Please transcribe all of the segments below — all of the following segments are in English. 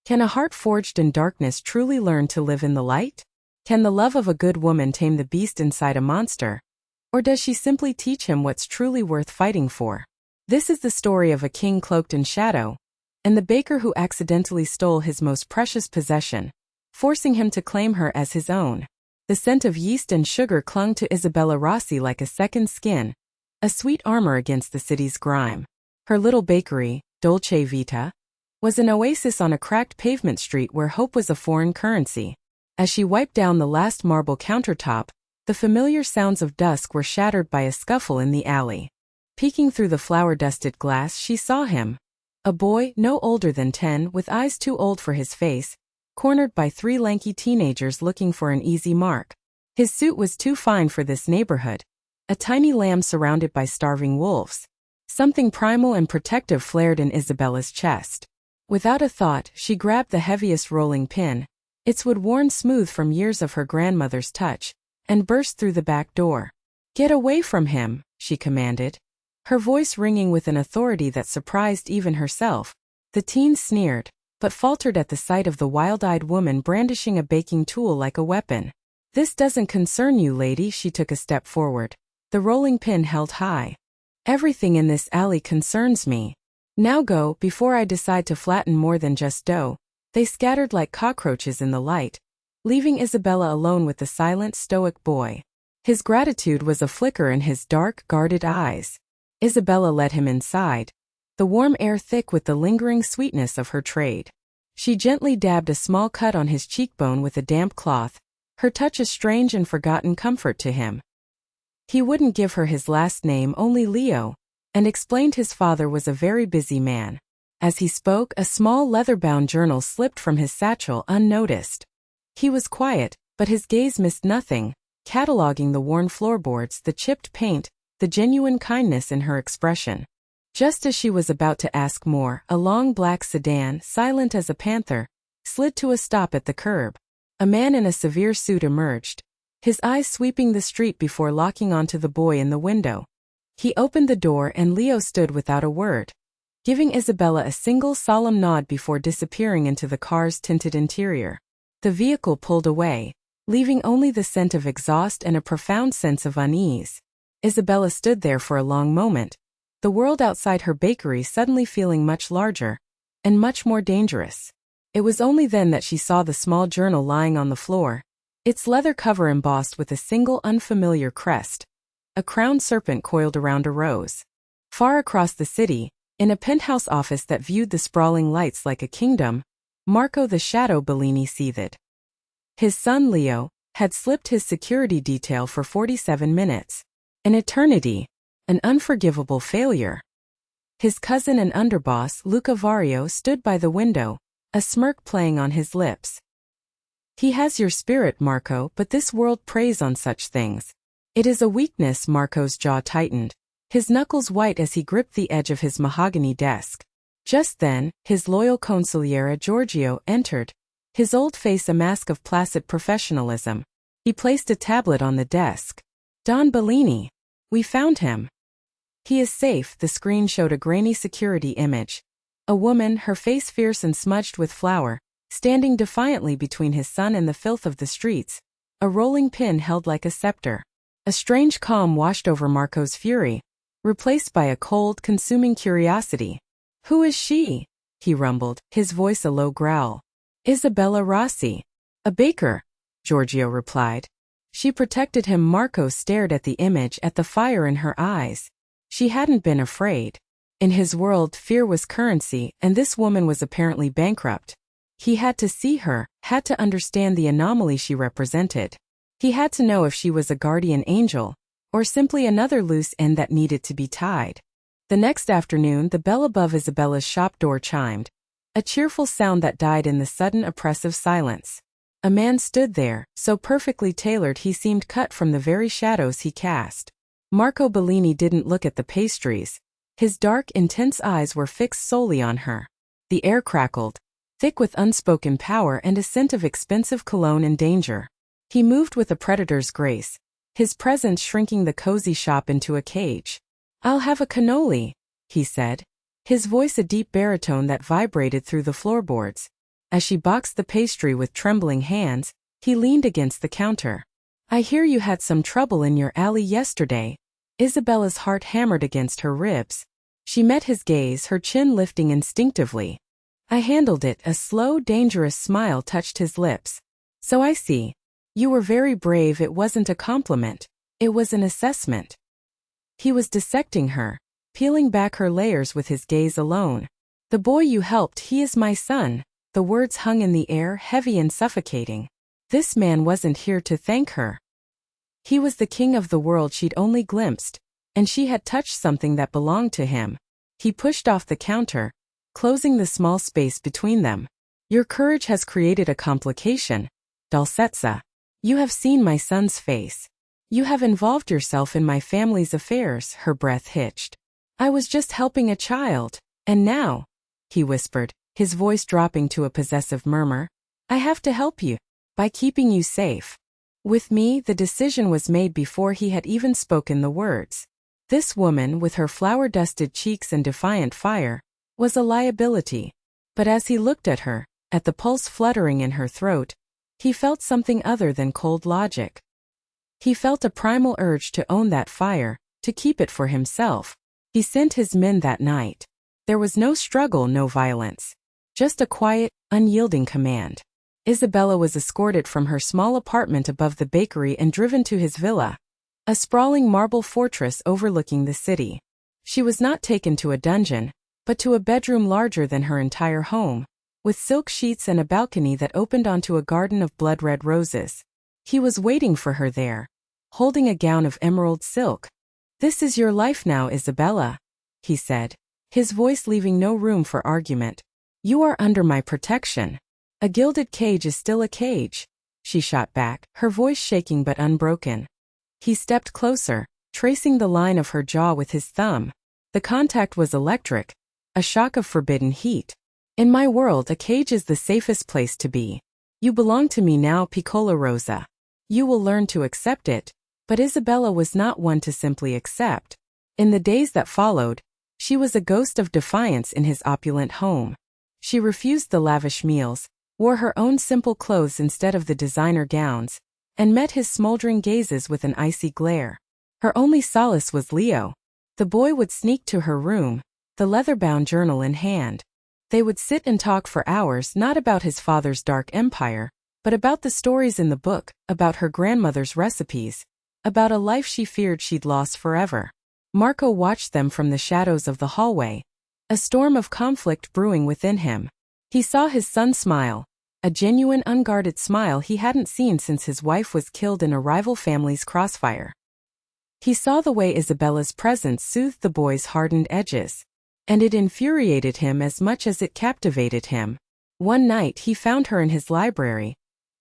Can a heart forged in darkness truly learn to live in the light? Can the love of a good woman tame the beast inside a monster? Or does she simply teach him what's truly worth fighting for? This is the story of a king cloaked in shadow, and the baker who accidentally stole his most precious possession, forcing him to claim her as his own. The scent of yeast and sugar clung to Isabella Rossi like a second skin, a sweet armor against the city's grime. Her little bakery, Dolce Vita, was an oasis on a cracked pavement street where hope was a foreign currency. As she wiped down the last marble countertop, the familiar sounds of dusk were shattered by a scuffle in the alley. Peeking through the flour-dusted glass, she saw him. A boy no older than 10, with eyes too old for his face, cornered by 3 lanky teenagers looking for an easy mark. His suit was too fine for this neighborhood. A tiny lamb surrounded by starving wolves. Something primal and protective flared in Isabella's chest. Without a thought, she grabbed the heaviest rolling pin, its wood worn smooth from years of her grandmother's touch, and burst through the back door. "Get away from him," she commanded, her voice ringing with an authority that surprised even herself. The teen sneered, but faltered at the sight of the wild-eyed woman brandishing a baking tool like a weapon. "This doesn't concern you, lady." She took a step forward, the rolling pin held high. "Everything in this alley concerns me. Now go, before I decide to flatten more than just dough." They scattered like cockroaches in the light, leaving Isabella alone with the silent, stoic boy. His gratitude was a flicker in his dark, guarded eyes. Isabella led him inside, the warm air thick with the lingering sweetness of her trade. She gently dabbed a small cut on his cheekbone with a damp cloth, her touch a strange and forgotten comfort to him. He wouldn't give her his last name, only Leo, and explained his father was a very busy man. As he spoke, a small leather-bound journal slipped from his satchel unnoticed. He was quiet, but his gaze missed nothing, cataloging the worn floorboards, the chipped paint, the genuine kindness in her expression. Just as she was about to ask more, a long black sedan, silent as a panther, slid to a stop at the curb. A man in a severe suit emerged, his eyes sweeping the street before locking onto the boy in the window. He opened the door and Leo stood without a word, giving Isabella a single solemn nod before disappearing into the car's tinted interior. The vehicle pulled away, leaving only the scent of exhaust and a profound sense of unease. Isabella stood there for a long moment, the world outside her bakery suddenly feeling much larger and much more dangerous. It was only then that she saw the small journal lying on the floor, its leather cover embossed with a single unfamiliar crest, a crowned serpent coiled around a rose. Far across the city, in a penthouse office that viewed the sprawling lights like a kingdom, Marco the Shadow Bellini seethed. His son Leo had slipped his security detail for 47 minutes. An eternity. An unforgivable failure. His cousin and underboss Luca Vario stood by the window, a smirk playing on his lips. "He has your spirit, Marco, but this world preys on such things. It is a weakness." Marco's jaw tightened, his knuckles white as he gripped the edge of his mahogany desk. Just then, his loyal consigliere Giorgio entered, his old face a mask of placid professionalism. He placed a tablet on the desk. "Don Bellini. We found him. He is safe." The screen showed a grainy security image. A woman, her face fierce and smudged with flour, standing defiantly between his son and the filth of the streets, a rolling pin held like a scepter. A strange calm washed over Marco's fury, replaced by a cold, consuming curiosity. "Who is she?" he rumbled, his voice a low growl. "Isabella Rossi. A baker," Giorgio replied. She protected him. Marco stared at the image, at the fire in her eyes. She hadn't been afraid. In his world, fear was currency, and this woman was apparently bankrupt. He had to see her, had to understand the anomaly she represented. He had to know if she was a guardian angel, or simply another loose end that needed to be tied. The next afternoon, the bell above Isabella's shop door chimed, a cheerful sound that died in the sudden oppressive silence. A man stood there, so perfectly tailored he seemed cut from the very shadows he cast. Marco Bellini didn't look at the pastries. His dark, intense eyes were fixed solely on her. The air crackled, thick with unspoken power and a scent of expensive cologne and danger. He moved with a predator's grace, his presence shrinking the cozy shop into a cage. "I'll have a cannoli," he said, his voice a deep baritone that vibrated through the floorboards. As she boxed the pastry with trembling hands, he leaned against the counter. "I hear you had some trouble in your alley yesterday." Isabella's heart hammered against her ribs. She met his gaze, her chin lifting instinctively. "I handled it." A slow, dangerous smile touched his lips. "So I see. You were very brave." It wasn't a compliment. It was an assessment. He was dissecting her, peeling back her layers with his gaze alone. "The boy you helped, he is my son." The words hung in the air, heavy and suffocating. This man wasn't here to thank her. He was the king of the world she'd only glimpsed, and she had touched something that belonged to him. He pushed off the counter, closing the small space between them. "Your courage has created a complication, Dulcetsa. You have seen my son's face. You have involved yourself in my family's affairs." Her breath hitched. "I was just helping a child, and now," he whispered, his voice dropping to a possessive murmur, "I have to help you, by keeping you safe. With me." The decision was made before he had even spoken the words. This woman, with her flower-dusted cheeks and defiant fire, was a liability. But as he looked at her, at the pulse fluttering in her throat, he felt something other than cold logic. He felt a primal urge to own that fire, to keep it for himself. He sent his men that night. There was no struggle, no violence. Just a quiet, unyielding command. Isabella was escorted from her small apartment above the bakery and driven to his villa, a sprawling marble fortress overlooking the city. She was not taken to a dungeon, but to a bedroom larger than her entire home, with silk sheets and a balcony that opened onto a garden of blood-red roses. He was waiting for her there, holding a gown of emerald silk. "This is your life now, Isabella," he said, his voice leaving no room for argument. "You are under my protection. A gilded cage is still a cage," she shot back, her voice shaking but unbroken. He stepped closer, tracing the line of her jaw with his thumb. The contact was electric, a shock of forbidden heat. "In my world, a cage is the safest place to be. You belong to me now, Piccola Rosa. You will learn to accept it." But Isabella was not one to simply accept. In the days that followed, she was a ghost of defiance in his opulent home. She refused the lavish meals, wore her own simple clothes instead of the designer gowns, and met his smoldering gazes with an icy glare. Her only solace was Leo. The boy would sneak to her room, the leather-bound journal in hand. They would sit and talk for hours, not about his father's dark empire, but about the stories in the book, about her grandmother's recipes, about a life she feared she'd lost forever. Marco watched them from the shadows of the hallway, a storm of conflict brewing within him. He saw his son smile, a genuine, unguarded smile he hadn't seen since his wife was killed in a rival family's crossfire. He saw the way Isabella's presence soothed the boy's hardened edges, and it infuriated him as much as it captivated him. One night he found her in his library,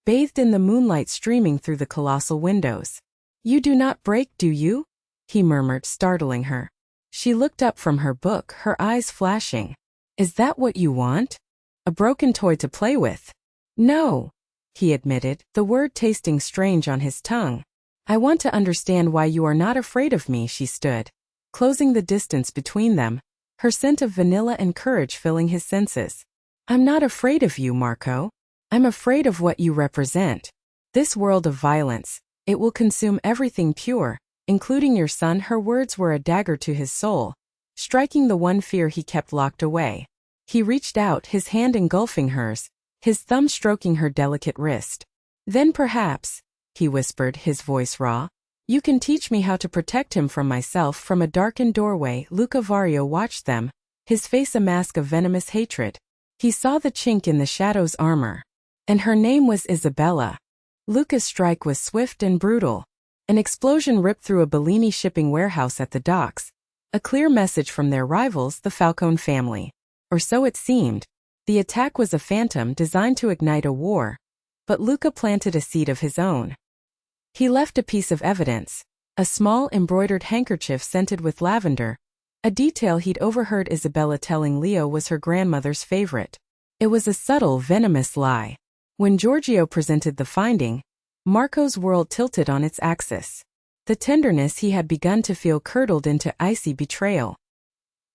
bathed in the moonlight streaming through the colossal windows. "You do not break, do you?" he murmured, startling her. She looked up from her book, her eyes flashing. "Is that what you want? A broken toy to play with?" "No," he admitted, the word tasting strange on his tongue. "I want to understand why you are not afraid of me." She stood, closing the distance between them, her scent of vanilla and courage filling his senses. "I'm not afraid of you, Marco. I'm afraid of what you represent. This world of violence, it will consume everything pure, including your son." Her words were a dagger to his soul, striking the one fear he kept locked away. He reached out, his hand engulfing hers, his thumb stroking her delicate wrist. "Then perhaps," he whispered, his voice raw, "you can teach me how to protect him from myself." From a darkened doorway, Luca Vario watched them, his face a mask of venomous hatred. He saw the chink in the shadow's armor. And her name was Isabella. Luca's strike was swift and brutal. An explosion ripped through a Bellini shipping warehouse at the docks, a clear message from their rivals, the Falcone family. Or so it seemed. The attack was a phantom designed to ignite a war. But Luca planted a seed of his own. He left a piece of evidence, a small embroidered handkerchief scented with lavender, a detail he'd overheard Isabella telling Leo was her grandmother's favorite. It was a subtle, venomous lie. When Giorgio presented the finding, Marco's world tilted on its axis. The tenderness he had begun to feel curdled into icy betrayal.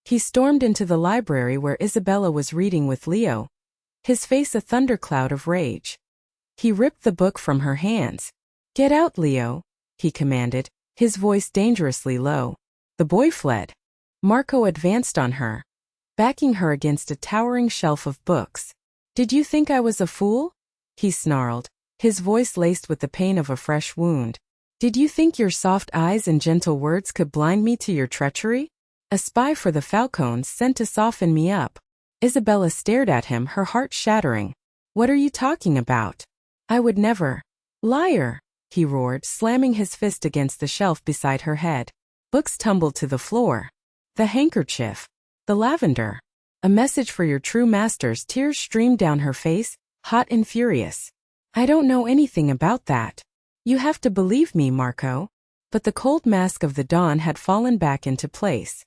He stormed into the library where Isabella was reading with Leo, his face a thundercloud of rage. He ripped the book from her hands. "Get out, Leo," he commanded, his voice dangerously low. The boy fled. Marco advanced on her, backing her against a towering shelf of books. "Did you think I was a fool?" he snarled, his voice laced with the pain of a fresh wound. "Did you think your soft eyes and gentle words could blind me to your treachery? A spy for the Falcones sent to soften me up." Isabella stared at him, her heart shattering. "What are you talking about? I would never." "Liar!" he roared, slamming his fist against the shelf beside her head. Books tumbled to the floor. The handkerchief. The lavender. A message for your true masters. Tears streamed down her face, hot and furious. "I don't know anything about that. You have to believe me, Marco." But the cold mask of the dawn had fallen back into place.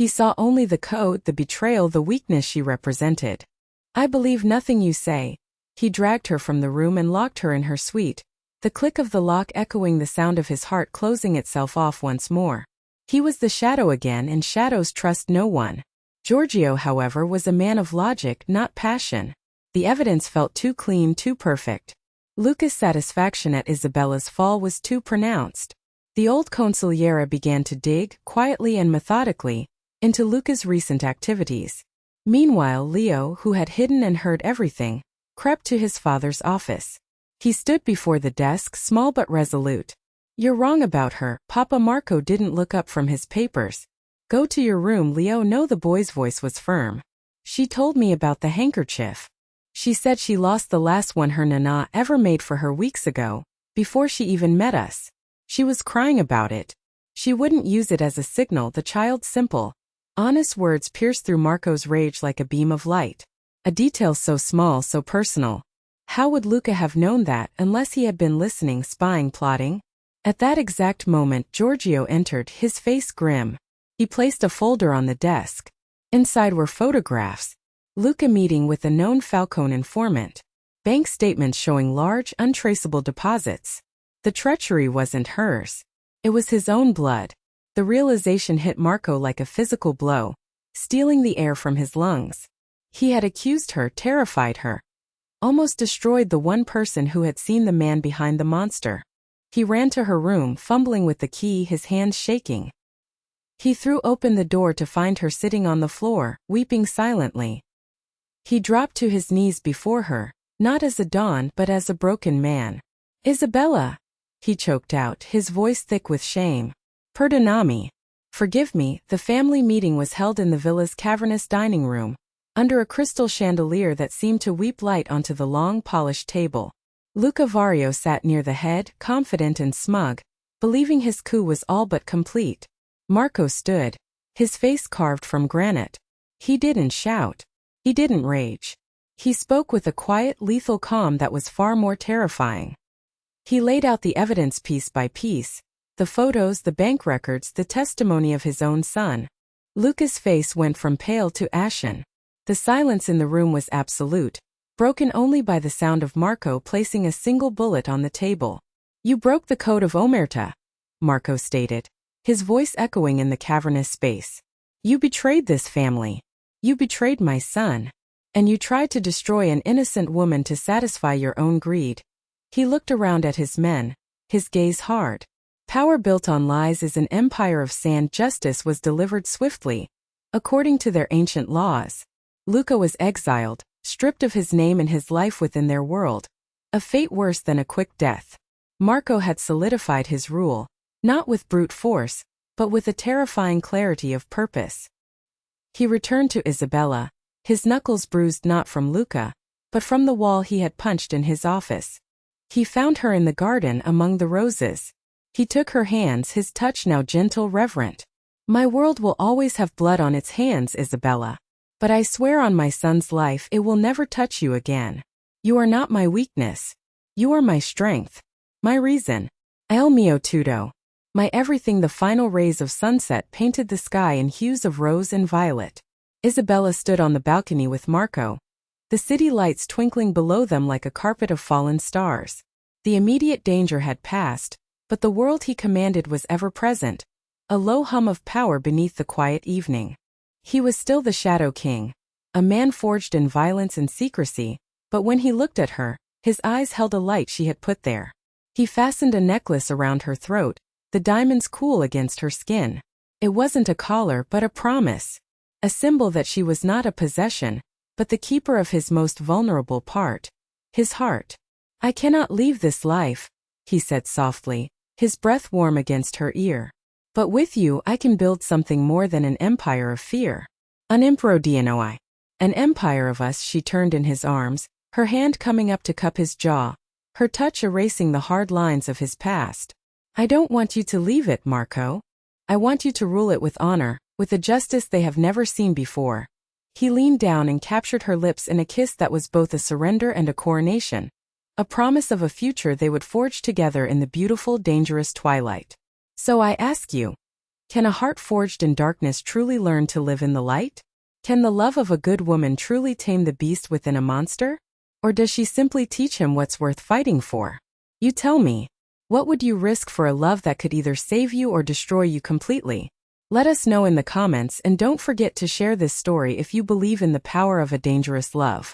He saw only the code, the betrayal, the weakness she represented. "I believe nothing you say." He dragged her from the room and locked her in her suite, the click of the lock echoing the sound of his heart closing itself off once more. He was the shadow again, and shadows trust no one. Giorgio, however, was a man of logic, not passion. The evidence felt too clean, too perfect. Luca's satisfaction at Isabella's fall was too pronounced. The old consigliere began to dig, quietly and methodically, into Luca's recent activities. Meanwhile, Leo, who had hidden and heard everything, crept to his father's office. He stood before the desk, small but resolute. "You're wrong about her, Papa." Marco didn't look up from his papers. "Go to your room, Leo." No, the boy's voice was firm. "She told me about the handkerchief. She said she lost the last one her nana ever made for her weeks ago, before she even met us. She was crying about it. She wouldn't use it as a signal." The child's simple, honest words pierced through Marco's rage like a beam of light. A detail so small, so personal. How would Luca have known that unless he had been listening, spying, plotting? At that exact moment, Giorgio entered, his face grim. He placed a folder on the desk. Inside were photographs. Luca meeting with a known Falcone informant. Bank statements showing large, untraceable deposits. The treachery wasn't hers. It was his own blood. The realization hit Marco like a physical blow, stealing the air from his lungs. He had accused her, terrified her, almost destroyed the one person who had seen the man behind the monster. He ran to her room, fumbling with the key, his hands shaking. He threw open the door to find her sitting on the floor, weeping silently. He dropped to his knees before her, not as a don but as a broken man. "Isabella," he choked out, his voice thick with shame. "Perdonami. Forgive me." The family meeting was held in the villa's cavernous dining room, under a crystal chandelier that seemed to weep light onto the long, polished table. Luca Vario sat near the head, confident and smug, believing his coup was all but complete. Marco stood, his face carved from granite. He didn't shout. He didn't rage. He spoke with a quiet, lethal calm that was far more terrifying. He laid out the evidence piece by piece, the photos, the bank records, the testimony of his own son. Luca's face went from pale to ashen. The silence in the room was absolute, broken only by the sound of Marco placing a single bullet on the table. "You broke the code of Omerta," Marco stated, his voice echoing in the cavernous space. "You betrayed this family. You betrayed my son. And you tried to destroy an innocent woman to satisfy your own greed." He looked around at his men, his gaze hard. Power built on lies is an empire of sand. Justice was delivered swiftly, according to their ancient laws. Luca was exiled, stripped of his name and his life within their world. A fate worse than a quick death. Marco had solidified his rule, not with brute force, but with a terrifying clarity of purpose. He returned to Isabella, his knuckles bruised not from Luca, but from the wall he had punched in his office. He found her in the garden among the roses. He took her hands, his touch now gentle, reverent. "My world will always have blood on its hands, Isabella. But I swear on my son's life it will never touch you again. You are not my weakness. You are my strength. My reason. El mio tutto. My everything." The final rays of sunset painted the sky in hues of rose and violet. Isabella stood on the balcony with Marco, the city lights twinkling below them like a carpet of fallen stars. The immediate danger had passed, but the world he commanded was ever present, a low hum of power beneath the quiet evening. He was still the Shadow King, a man forged in violence and secrecy, But when he looked at her, his eyes held a light she had put there. He fastened a necklace around her throat, the diamonds cool against her skin. It wasn't a collar but a promise. A symbol that she was not a possession, but the keeper of his most vulnerable part. His heart. "I cannot leave this life," he said softly, his breath warm against her ear. "But with you I can build something more than an empire of fear. An impero DNOI. An empire of us." She turned in his arms, her hand coming up to cup his jaw, her touch erasing the hard lines of his past. "I don't want you to leave it, Marco. I want you to rule it with honor, with a justice they have never seen before." He leaned down and captured her lips in a kiss that was both a surrender and a coronation. A promise of a future they would forge together in the beautiful, dangerous twilight. "So I ask you, can a heart forged in darkness truly learn to live in the light? Can the love of a good woman truly tame the beast within a monster? Or does she simply teach him what's worth fighting for? You tell me, what would you risk for a love that could either save you or destroy you completely? Let us know in the comments, and don't forget to share this story if you believe in the power of a dangerous love.